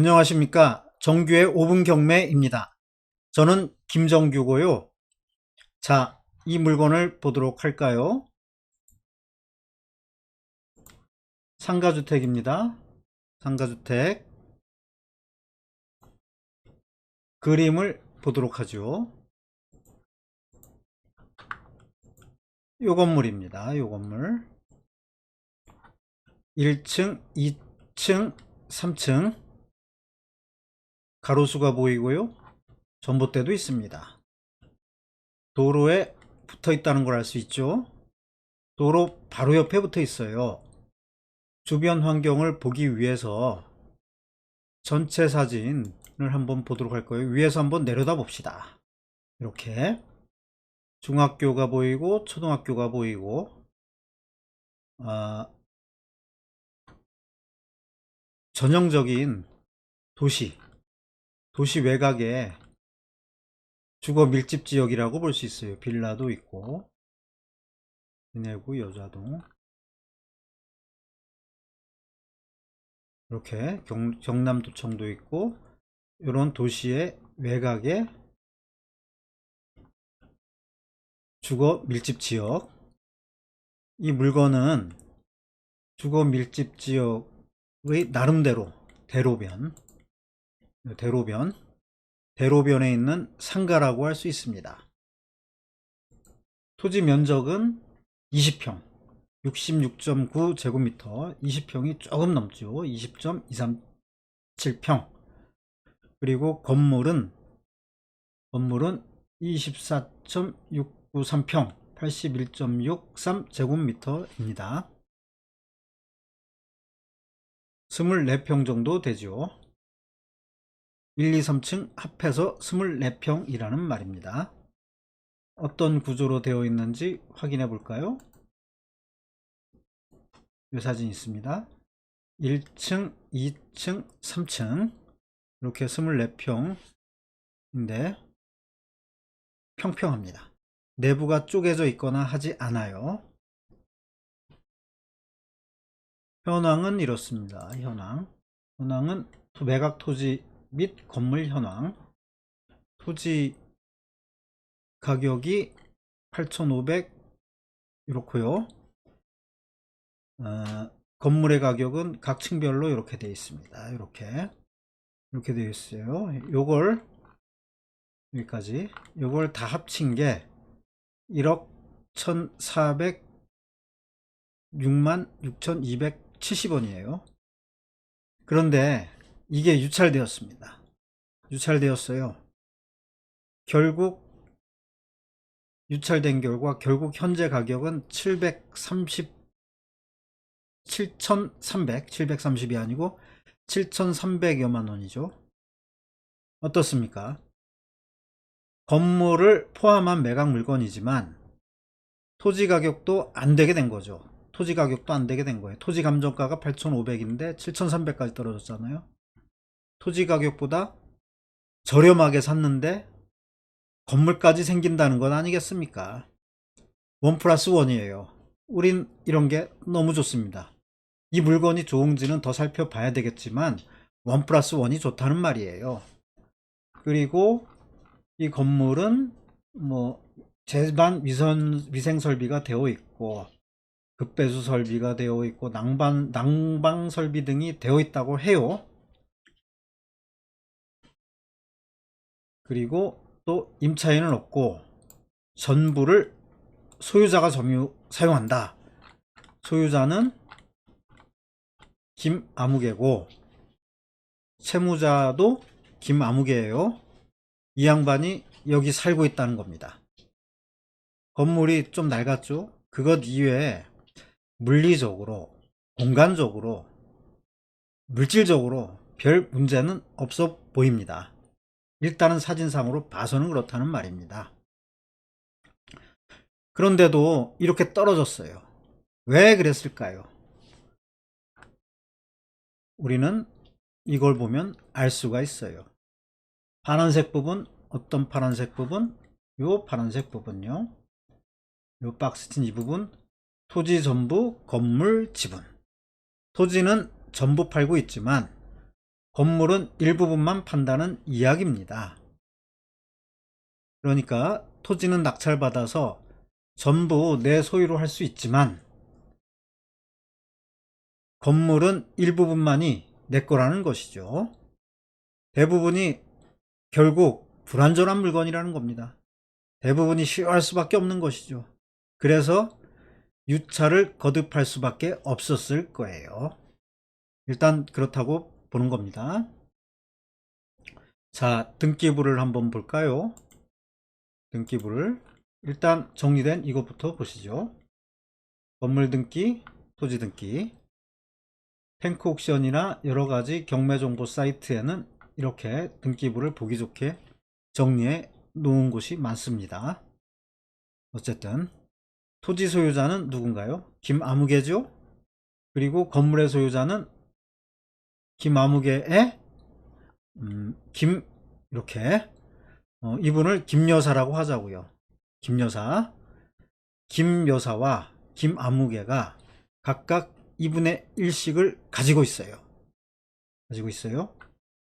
안녕하십니까. 정규의 5분 경매입니다. 저는 김정규고요. 자, 이 물건을 보도록 할까요? 상가주택입니다. 상가주택. 그림을 보도록 하죠. 요 건물입니다. 요 건물. 1층, 2층, 3층. 가로수가 보이고요. 전봇대도 있습니다. 도로에 붙어 있다는 걸 알 수 있죠. 도로 바로 옆에 붙어 있어요. 주변 환경을 보기 위해서 전체 사진을 한번 보도록 할 거예요. 위에서 한번 내려다 봅시다. 이렇게 중학교가 보이고 초등학교가 보이고 전형적인 도시 외곽의 주거 밀집 지역이라고 볼 수 있어요. 빌라도 있고 진해구 여자동 이렇게 경남도청도 있고 이런 도시의 외곽에 주거 밀집 지역. 이 물건은 주거 밀집 지역의 나름대로 대로변에 있는 상가라고 할 수 있습니다. 토지 면적은 20평, 66.9제곱미터, 20평이 조금 넘죠. 20.237평. 그리고 건물은 24.693평, 81.63제곱미터입니다. 24평 정도 되죠. 1, 2, 3층 합해서 24평이라는 말입니다. 어떤 구조로 되어 있는지 확인해 볼까요? 이 사진 있습니다. 1층, 2층, 3층 이렇게 24평인데 평평합니다. 내부가 쪼개져 있거나 하지 않아요. 현황은 이렇습니다. 현황은 매각 토지 및 건물 현황. 토지 가격이 8,500 이렇고요. 건물의 가격은 각 층별로 이렇게 되어 있습니다. 이렇게 되어 있어요. 요걸 여기까지 요걸 다 합친 게 1억 1,406만 6,270원이에요. 그런데 이게 유찰되었어요. 결국 유찰된 결과 결국 현재 가격은 730이 아니고 7,300여만 원이죠. 어떻습니까? 건물을 포함한 매각 물건이지만 토지 가격도 안 되게 된 거죠. 토지 가격도 안 되게 된 거예요. 토지 감정가가 8,500인데 7,300까지 떨어졌잖아요. 토지 가격보다 저렴하게 샀는데 건물까지 생긴다는 건 아니겠습니까? 1 플러스 1이에요. 우린 이런 게 너무 좋습니다. 이 물건이 좋은지는 더 살펴봐야 되겠지만 1 플러스 1이 좋다는 말이에요. 그리고 이 건물은 뭐 제반 위생 설비가 되어 있고 급배수 설비가 되어 있고 난방 설비 등이 되어 있다고 해요. 그리고 또 임차인은 없고 전부를 소유자가 사용한다. 소유자는 김아무개고 채무자도 김아무개예요. 이 양반이 여기 살고 있다는 겁니다. 건물이 좀 낡았죠. 그것 이외에 물리적으로, 공간적으로, 물질적으로 별 문제는 없어 보입니다. 일단은 사진상으로 봐서는 그렇다는 말입니다. 그런데도 이렇게 떨어졌어요. 왜 그랬을까요? 우리는 이걸 보면 알 수가 있어요. 파란색 부분, 어떤 파란색 부분? 요 파란색 부분요. 요 박스 친 이 부분, 토지 전부 건물 지분. 토지는 전부 팔고 있지만 건물은 일부분만 판다는 이야기입니다. 그러니까 토지는 낙찰받아서 전부 내 소유로 할 수 있지만 건물은 일부분만이 내 거라는 것이죠. 대부분이 결국 불완전한 물건이라는 겁니다. 대부분이 실효할 수밖에 없는 것이죠. 그래서 유차를 거듭할 수밖에 없었을 거예요. 일단 그렇다고 보는 겁니다. 자, 등기부를 한번 볼까요? 등기부를 일단 정리된 이것부터 보시죠. 건물 등기, 토지 등기, 탱크 옥션이나 여러가지 경매정보 사이트에는 이렇게 등기부를 보기 좋게 정리해 놓은 곳이 많습니다. 어쨌든 토지 소유자는 누군가요? 김아무개죠. 그리고 건물의 소유자는 김아무개의 김 이렇게 이분을 김여사라고 하자고요. 김여사, 김여사와 김아무개가 각각 2분의 1씩을 가지고 있어요.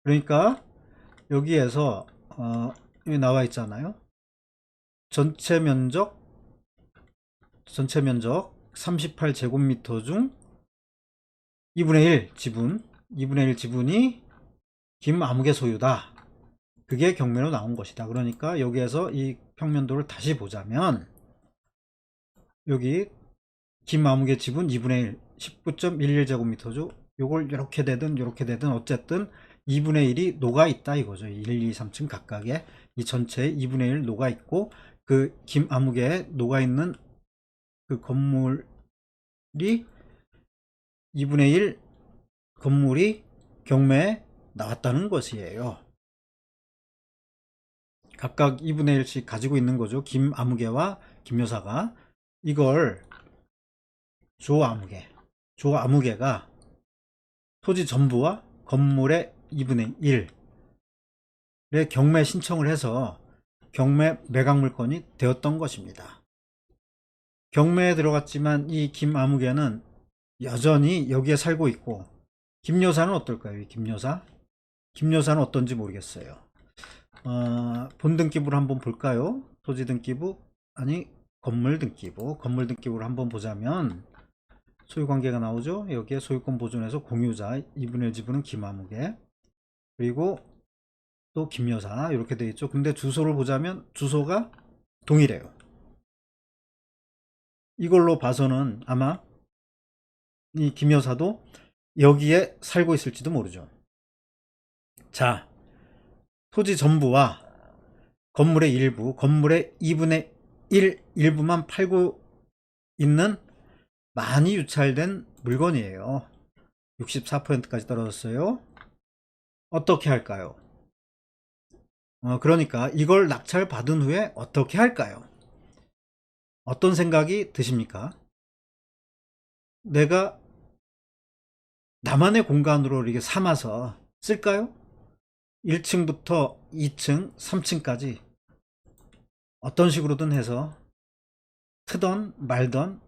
그러니까 여기에서 여기 나와 있잖아요. 전체 면적 38제곱미터 중 2분의 1 지분, 2분의 1 지분이 김아무개 소유다. 그게 경매로 나온 것이다. 그러니까 여기에서 이 평면도를 다시 보자면 여기 김아무개 지분 2분의 1, 19.11제곱미터죠. 요걸 이렇게 되든 이렇게 되든 어쨌든 2분의 1이 녹아 있다 이거죠. 1, 2, 3층 각각에 이 전체에 2분의 1 녹아 있고 그 김아무개에 녹아 있는 그 건물이 2분의 1 건물이 경매에 나왔다는 것이에요. 각각 2분의 1씩 가지고 있는 거죠. 김아무개와 김여사가 이걸 조아무개가 토지 전부와 건물의 2분의 1의 경매 신청을 해서 경매 매각물건이 되었던 것입니다. 경매에 들어갔지만 이 김아무개는 여전히 여기에 살고 있고 김여사는 어떨까요? 김여사는 어떤지 모르겠어요. 본등기부를 한번 볼까요? 토지 등기부 아니 건물 등기부를 한번 보자면 소유관계가 나오죠. 여기에 소유권 보존에서 공유자 2분의 1 지분은 김아무개 그리고 또 김여사 이렇게 되어 있죠. 근데 주소를 보자면 주소가 동일해요. 이걸로 봐서는 아마 이 김여사도 여기에 살고 있을지도 모르죠. 자, 토지 전부와 건물의 일부, 건물의 2분의 1 일부만 팔고 있는 많이 유찰된 물건이에요. 64%까지 떨어졌어요. 어떻게 할까요? 그러니까 이걸 낙찰 받은 후에 어떻게 할까요? 어떤 생각이 드십니까? 내가 나만의 공간으로 이렇게 삼아서 쓸까요? 1층부터 2층, 3층까지 어떤 식으로든 해서 트던 말던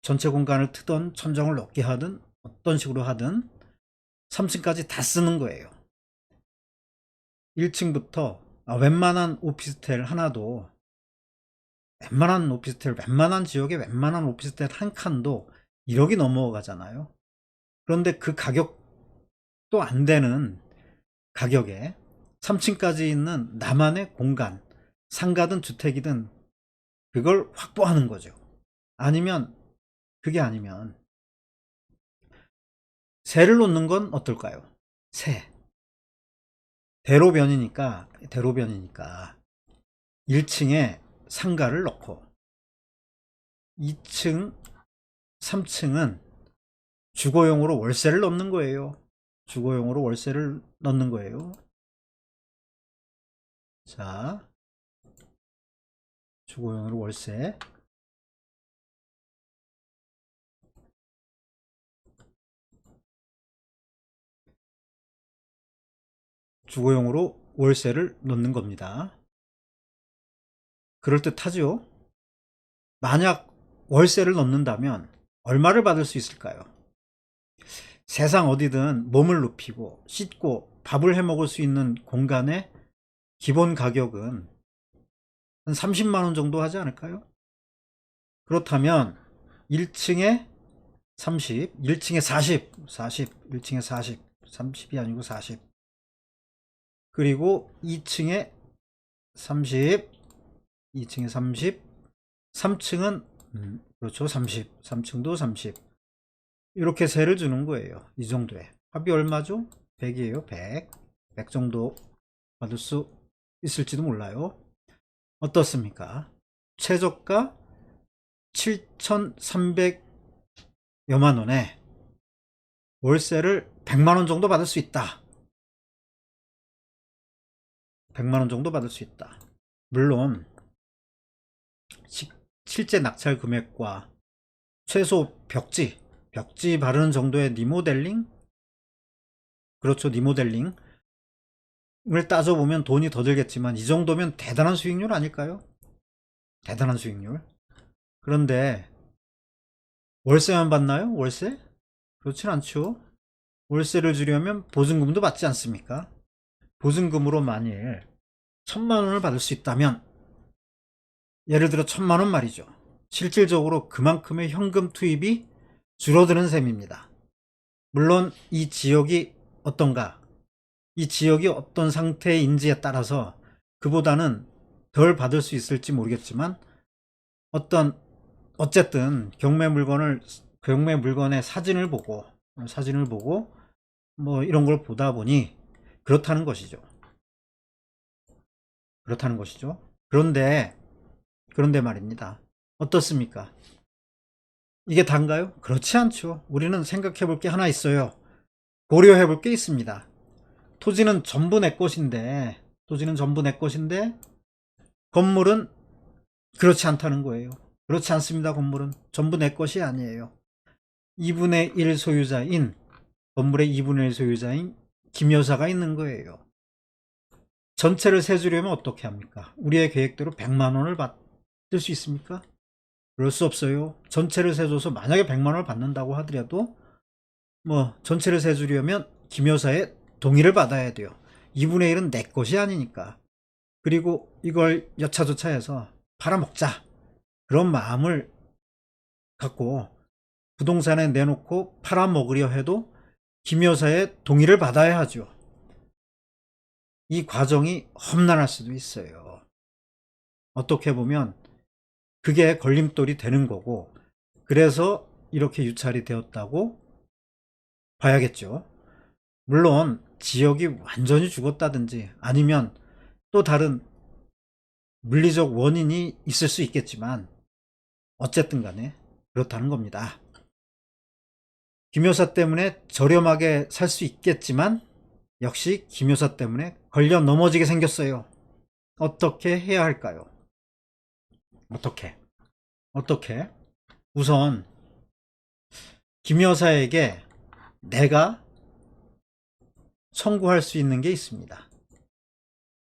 전체 공간을 트던 천정을 높게 하든 어떤 식으로 하든 3층까지 다 쓰는 거예요. 1층부터 웬만한 오피스텔 하나도 웬만한 지역에 웬만한 오피스텔 한 칸도 1억이 넘어가잖아요. 그런데 그 가격도 안 되는 가격에 3층까지 있는 나만의 공간, 상가든 주택이든 그걸 확보하는 거죠. 아니면 그게 아니면 새를 놓는 건 어떨까요? 새. 대로변이니까 1층에 상가를 넣고 2층, 3층은 주거용으로 월세를 넣는 거예요. 자, 주거용으로 월세. 주거용으로 월세를 넣는 겁니다. 그럴듯하죠? 만약 월세를 넣는다면 얼마를 받을 수 있을까요? 세상 어디든 몸을 눕히고 씻고 밥을 해 먹을 수 있는 공간의 기본 가격은 한 30만 원 정도 하지 않을까요? 그렇다면 1층에 30, 1층에 40, 1층에 40, 30이 아니고 40. 그리고 2층에 30, 2층에 30, 3층은 그렇죠. 30, 3층도 30. 이렇게 세를 주는 거예요. 이 정도에. 합이 얼마죠? 100이에요. 100. 100 정도 받을 수 있을지도 몰라요. 어떻습니까? 최저가 7,300여만 원에 월세를 100만 원 정도 받을 수 있다. 100만 원 정도 받을 수 있다. 물론 실제 낙찰 금액과 최소 벽지 바르는 정도의 리모델링, 그렇죠, 리모델링을 따져보면 돈이 더 들겠지만 이 정도면 대단한 수익률 아닐까요? 대단한 수익률. 그런데 월세만 받나요? 월세? 그렇진 않죠. 월세를 주려면 보증금도 받지 않습니까? 보증금으로 만일 1,000만 원을 받을 수 있다면, 예를 들어 1,000만 원 말이죠. 실질적으로 그만큼의 현금 투입이 줄어드는 셈입니다. 물론 이 지역이 어떤가, 이 지역이 어떤 상태인지에 따라서 그보다는 덜 받을 수 있을지 모르겠지만, 어쨌든 경매 물건의 사진을 보고 뭐 이런 걸 보다 보니 그렇다는 것이죠. 그런데 말입니다. 어떻습니까? 이게 단가요? 그렇지 않죠. 우리는 생각해 볼 게 하나 있어요. 고려해 볼 게 있습니다. 토지는 전부 내 것인데 건물은 그렇지 않다는 거예요. 그렇지 않습니다. 건물은 전부 내 것이 아니에요. 2분의 1 소유자인, 건물의 2분의 1 소유자인 김 여사가 있는 거예요. 전체를 세주려면 어떻게 합니까? 우리의 계획대로 100만 원을 받을 수 있습니까? 그럴 수 없어요. 전체를 세줘서 만약에 100만 원을 받는다고 하더라도 전체를 세주려면 김 여사의 동의를 받아야 돼요. 2분의 1은 내 것이 아니니까. 그리고 이걸 여차저차해서 팔아먹자, 그런 마음을 갖고 부동산에 내놓고 팔아먹으려 해도 김 여사의 동의를 받아야 하죠. 이 과정이 험난할 수도 있어요. 어떻게 보면 그게 걸림돌이 되는 거고, 그래서 이렇게 유찰이 되었다고 봐야겠죠. 물론 지역이 완전히 죽었다든지 아니면 또 다른 물리적 원인이 있을 수 있겠지만 어쨌든 간에 그렇다는 겁니다. 김 여사 때문에 저렴하게 살 수 있겠지만 역시 김 여사 때문에 걸려 넘어지게 생겼어요. 어떻게 해야 할까요? 어떻게? 우선 김 여사에게 내가 청구할 수 있는 게 있습니다.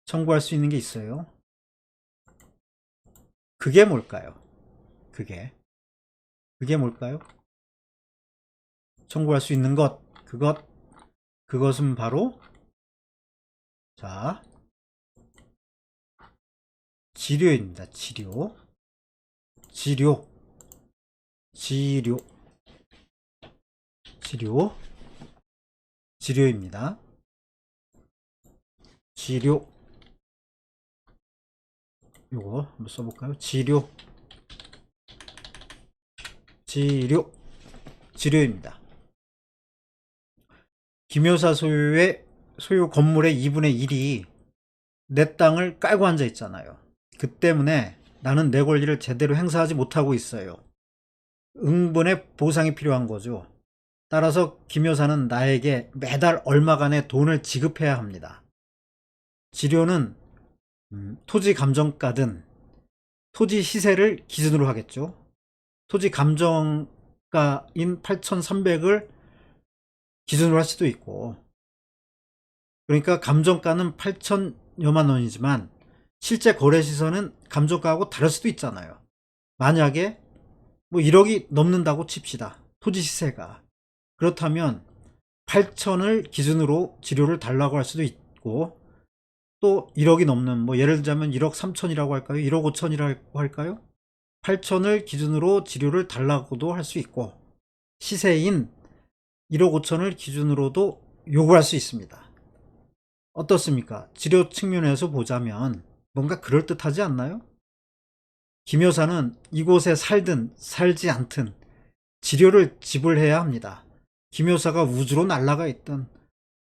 청구할 수 있는 게 있어요. 그게 뭘까요? 그게 뭘까요? 청구할 수 있는 그것은 바로, 자, 지료입니다. 지료입니다. 요거 한번 써볼까요? 지료입니다. 김 여사 소유 건물의 2분의 1이 내 땅을 깔고 앉아 있잖아요. 그 때문에 나는 내 권리를 제대로 행사하지 못하고 있어요. 응분의 보상이 필요한 거죠. 따라서 김 여사는 나에게 매달 얼마간의 돈을 지급해야 합니다. 지료는 토지 감정가든 토지 시세를 기준으로 하겠죠. 토지 감정가인 8,300을 기준으로 할 수도 있고, 그러니까 감정가는 8천여만 원이지만 실제 거래 시세는 감정가하고 다를 수도 있잖아요. 만약에 1억이 넘는다고 칩시다. 토지 시세가. 그렇다면 8천을 기준으로 치료를 달라고 할 수도 있고, 또 1억이 넘는, 뭐 예를 들자면 1억 3천이라고 할까요? 1억 5천이라고 할까요? 8천을 기준으로 치료를 달라고도 할 수 있고, 시세인 1억 5천을 기준으로도 요구할 수 있습니다. 어떻습니까? 치료 측면에서 보자면 뭔가 그럴듯하지 않나요? 김 여사는 이곳에 살든 살지 않든 치료를 지불해야 합니다. 김 여사가 우주로 날아가 있든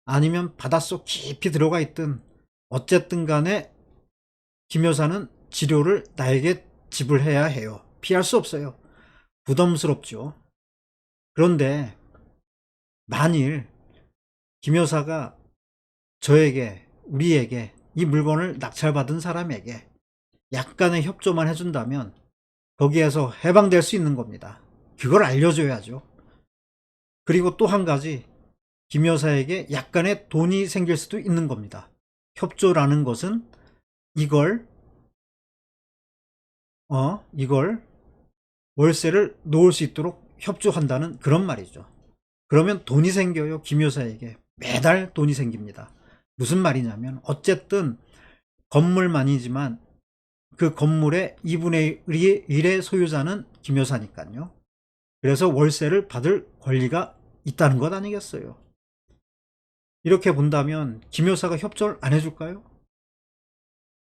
아니면 바닷속 깊이 들어가 있든 어쨌든 간에 김 여사는 치료를 나에게 지불해야 해요. 피할 수 없어요. 부담스럽죠. 그런데 만일 김 여사가 저에게, 우리에게, 이 물건을 낙찰받은 사람에게 약간의 협조만 해준다면 거기에서 해방될 수 있는 겁니다. 그걸 알려줘야죠. 그리고 또 한 가지, 김 여사에게 약간의 돈이 생길 수도 있는 겁니다. 협조라는 것은 이걸 이걸 월세를 놓을 수 있도록 협조한다는 그런 말이죠. 그러면 돈이 생겨요. 김 여사에게 매달 돈이 생깁니다. 무슨 말이냐면 어쨌든 건물만이지만 그 건물의 2분의 1의 소유자는 김 여사니까요. 그래서 월세를 받을 권리가 있다는 것 아니겠어요. 이렇게 본다면 김 여사가 협조를 안 해줄까요?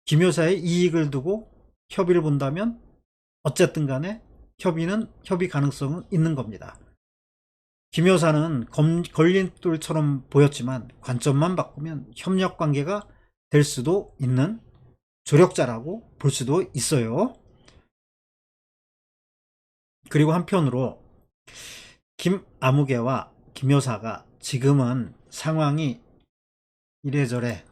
김 여사의 이익을 두고 협의를 본다면 어쨌든 간에 협의 가능성은 있는 겁니다. 김 여사는 걸림돌처럼 보였지만 관점만 바꾸면 협력 관계가 될 수도 있는 조력자라고 볼 수도 있어요. 그리고 한편으로 김아무개와 김 여사가 지금은 상황이 이래저래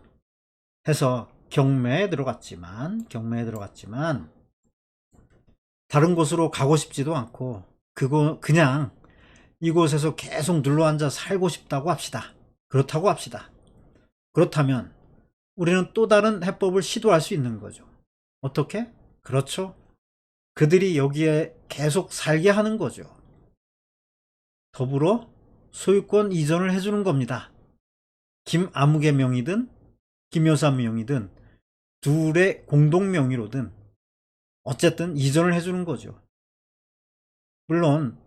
해서 경매에 들어갔지만 다른 곳으로 가고 싶지도 않고 그냥 이곳에서 계속 눌러앉아 살고 싶다고 합시다. 그렇다고 합시다. 그렇다면 우리는 또 다른 해법을 시도할 수 있는 거죠. 어떻게? 그렇죠. 그들이 여기에 계속 살게 하는 거죠. 더불어 소유권 이전을 해주는 겁니다. 김아무개 명의든 김 여사 명의든 둘의 공동 명의로든 어쨌든 이전을 해주는 거죠. 물론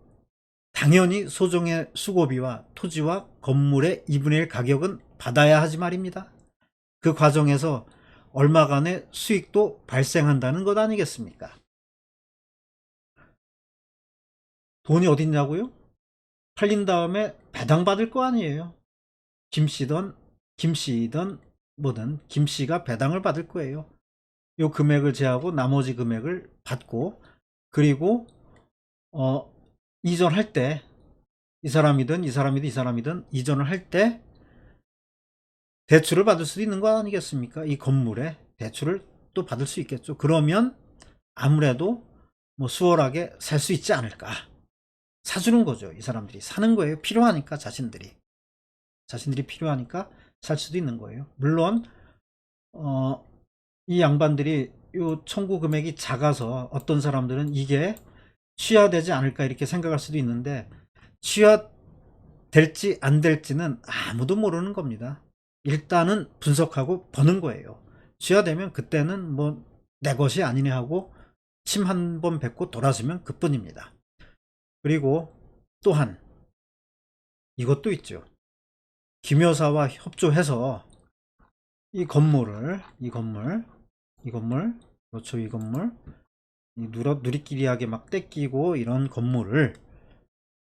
당연히 소정의 수고비와 토지와 건물의 2분의 1 가격은 받아야 하지 말입니다. 그 과정에서 얼마간의 수익도 발생한다는 것 아니겠습니까? 돈이 어딨냐고요? 팔린 다음에 배당받을 거 아니에요. 김씨든 뭐든 김씨가 배당을 받을 거예요. 요 금액을 제하고 나머지 금액을 받고, 그리고 이전할 때 이 사람이든 이전을 할 때 대출을 받을 수도 있는 거 아니겠습니까? 이 건물에 대출을 또 받을 수 있겠죠. 그러면 아무래도 뭐 수월하게 살 수 있지 않을까. 사주는 거죠. 이 사람들이 사는 거예요. 필요하니까 자신들이 필요하니까 살 수도 있는 거예요. 물론 이 양반들이 요 청구 금액이 작아서 어떤 사람들은 이게 취하되지 않을까 이렇게 생각할 수도 있는데, 취하될지 안 될지는 아무도 모르는 겁니다. 일단은 분석하고 버는 거예요. 취하되면 그때는 뭐 내 것이 아니네 하고 침 한 번 뱉고 돌아서면 그뿐입니다. 그리고 또한 이것도 있죠. 김 여사와 협조해서 이 건물, 그렇죠. 이 건물, 누리끼리하게 막 떼끼고 이런 건물을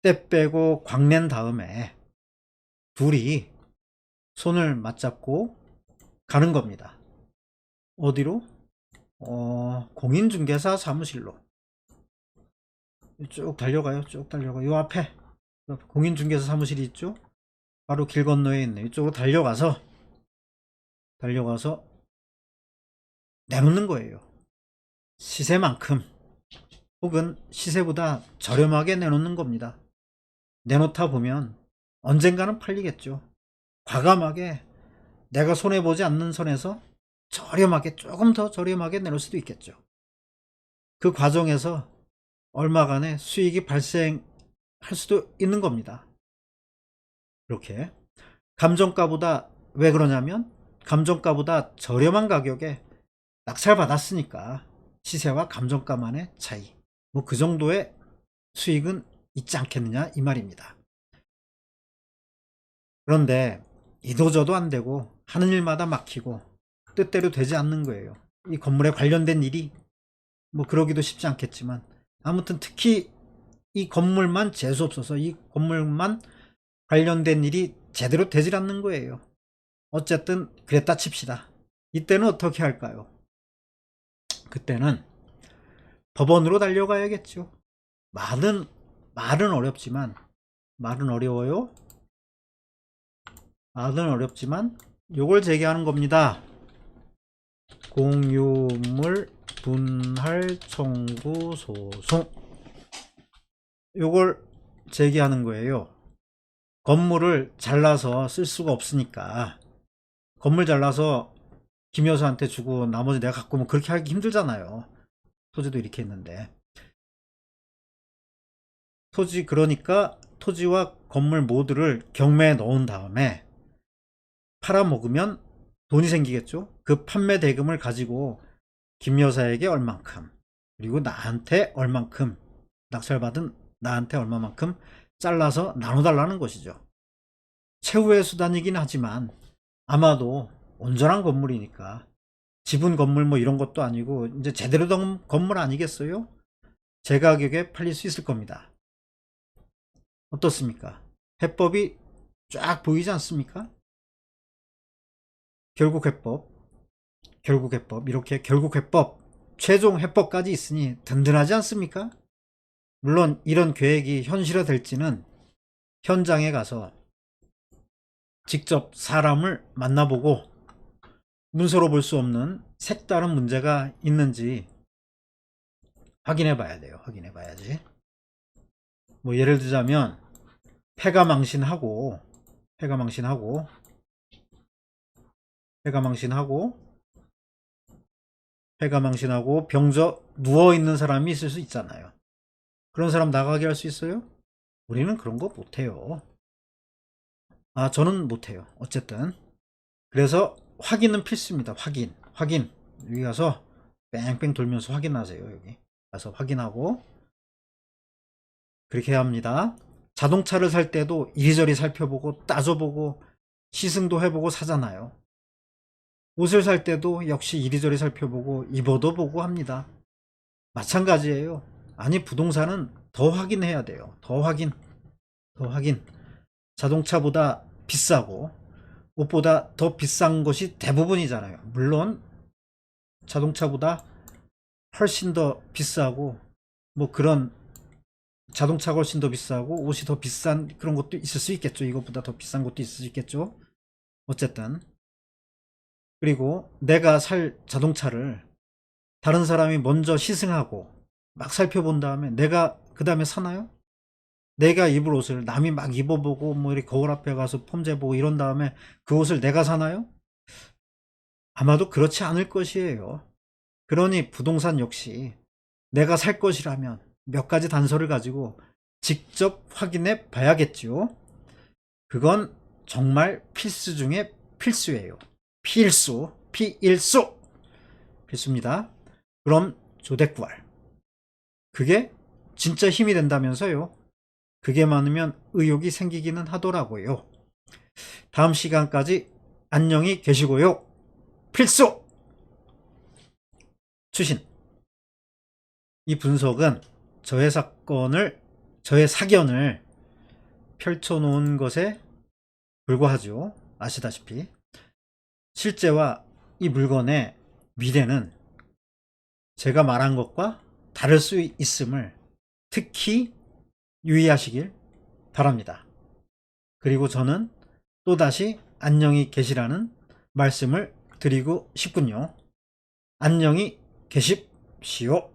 떼 빼고 광낸 다음에 둘이 손을 맞잡고 가는 겁니다. 어디로? 공인중개사 사무실로 쭉 달려가요. 요 앞에 공인중개사 사무실이 있죠. 바로 길 건너에 있네. 이쪽으로 달려가서 내놓는 거예요. 시세만큼, 혹은 시세보다 저렴하게 내놓는 겁니다. 내놓다 보면 언젠가는 팔리겠죠. 과감하게 내가 손해보지 않는 선에서 저렴하게, 조금 더 저렴하게 내놓을 수도 있겠죠. 그 과정에서 얼마간의 수익이 발생할 수도 있는 겁니다. 이렇게 감정가보다, 왜 그러냐면 감정가보다 저렴한 가격에 낙찰 받았으니까 시세와 감정가만의 차이, 뭐 그 정도의 수익은 있지 않겠느냐 이 말입니다. 그런데 이도저도 안 되고 하는 일마다 막히고 뜻대로 되지 않는 거예요. 이 건물에 관련된 일이 뭐 그러기도 쉽지 않겠지만, 아무튼 특히 이 건물만 재수없어서 이 건물만 관련된 일이 제대로 되질 않는 거예요. 어쨌든 그랬다 칩시다. 이때는 어떻게 할까요? 그때는 법원으로 달려가야겠죠. 말은 어렵지만, 말은 어려워요. 말은 어렵지만 요걸 제기하는 겁니다. 공유물 분할 청구 소송, 요걸 제기하는 거예요. 건물을 잘라서 쓸 수가 없으니까, 건물 잘라서 김 여사한테 주고 나머지 내가 갖고 오면 그렇게 하기 힘들잖아요. 토지도 이렇게 했는데, 그러니까 토지와 건물 모두를 경매에 넣은 다음에 팔아먹으면 돈이 생기겠죠. 그 판매 대금을 가지고 김 여사에게 얼만큼, 그리고 나한테 얼만큼, 낙찰받은 나한테 얼마만큼 잘라서 나눠달라는 것이죠. 최후의 수단이긴 하지만 아마도 온전한 건물이니까, 지분 건물 뭐 이런 것도 아니고 이제 제대로 된 건물 아니겠어요? 제 가격에 팔릴 수 있을 겁니다. 어떻습니까? 해법이 쫙 보이지 않습니까? 결국 해법, 이렇게 결국 해법, 최종 해법까지 있으니 든든하지 않습니까? 물론 이런 계획이 현실화될지는 현장에 가서 직접 사람을 만나보고 문서로 볼 수 없는 색다른 문제가 있는지 확인해 봐야 돼요. 확인해 봐야지. 뭐 예를 들자면 폐가 망신하고 병져 누워있는 사람이 있을 수 있잖아요. 그런 사람 나가게 할 수 있어요? 우리는 그런 거 못해요. 저는 못해요. 어쨌든 그래서 확인은 필수입니다. 확인. 여기 가서 뺑뺑 돌면서 확인하세요. 여기 가서 확인하고 그렇게 해야 합니다. 자동차를 살 때도 이리저리 살펴보고 따져보고 시승도 해보고 사잖아요. 옷을 살 때도 역시 이리저리 살펴보고 입어도 보고 합니다. 마찬가지예요. 아니, 부동산은 더 확인해야 돼요. 더 확인. 자동차보다 비싸고 옷보다 더 비싼 것이 대부분이잖아요. 물론 자동차보다 훨씬 더 비싸고, 뭐 그런, 자동차가 훨씬 더 비싸고 옷이 더 비싼 그런 것도 있을 수 있겠죠. 이것보다 더 비싼 것도 있을 수 있겠죠. 어쨌든, 그리고 내가 살 자동차를 다른 사람이 먼저 시승하고 막 살펴본 다음에 내가 그 다음에 사나요? 내가 입을 옷을 남이 막 입어보고 뭐 이렇게 거울 앞에 가서 폼재보고 이런 다음에 그 옷을 내가 사나요? 아마도 그렇지 않을 것이에요. 그러니 부동산 역시 내가 살 것이라면 몇 가지 단서를 가지고 직접 확인해 봐야겠죠. 그건 정말 필수 중에 필수예요. 필수입니다. 그럼 조대꾸알, 그게 진짜 힘이 된다면서요. 그게 많으면 의욕이 생기기는 하더라고요. 다음 시간까지 안녕히 계시고요. 필수! 추신. 이 분석은 저의 사견을 펼쳐놓은 것에 불과하죠. 아시다시피 실제와 이 물건의 미래는 제가 말한 것과 다를 수 있음을 특히 유의하시길 바랍니다. 그리고 저는 또다시 안녕히 계시라는 말씀을 드리고 싶군요. 안녕히 계십시오.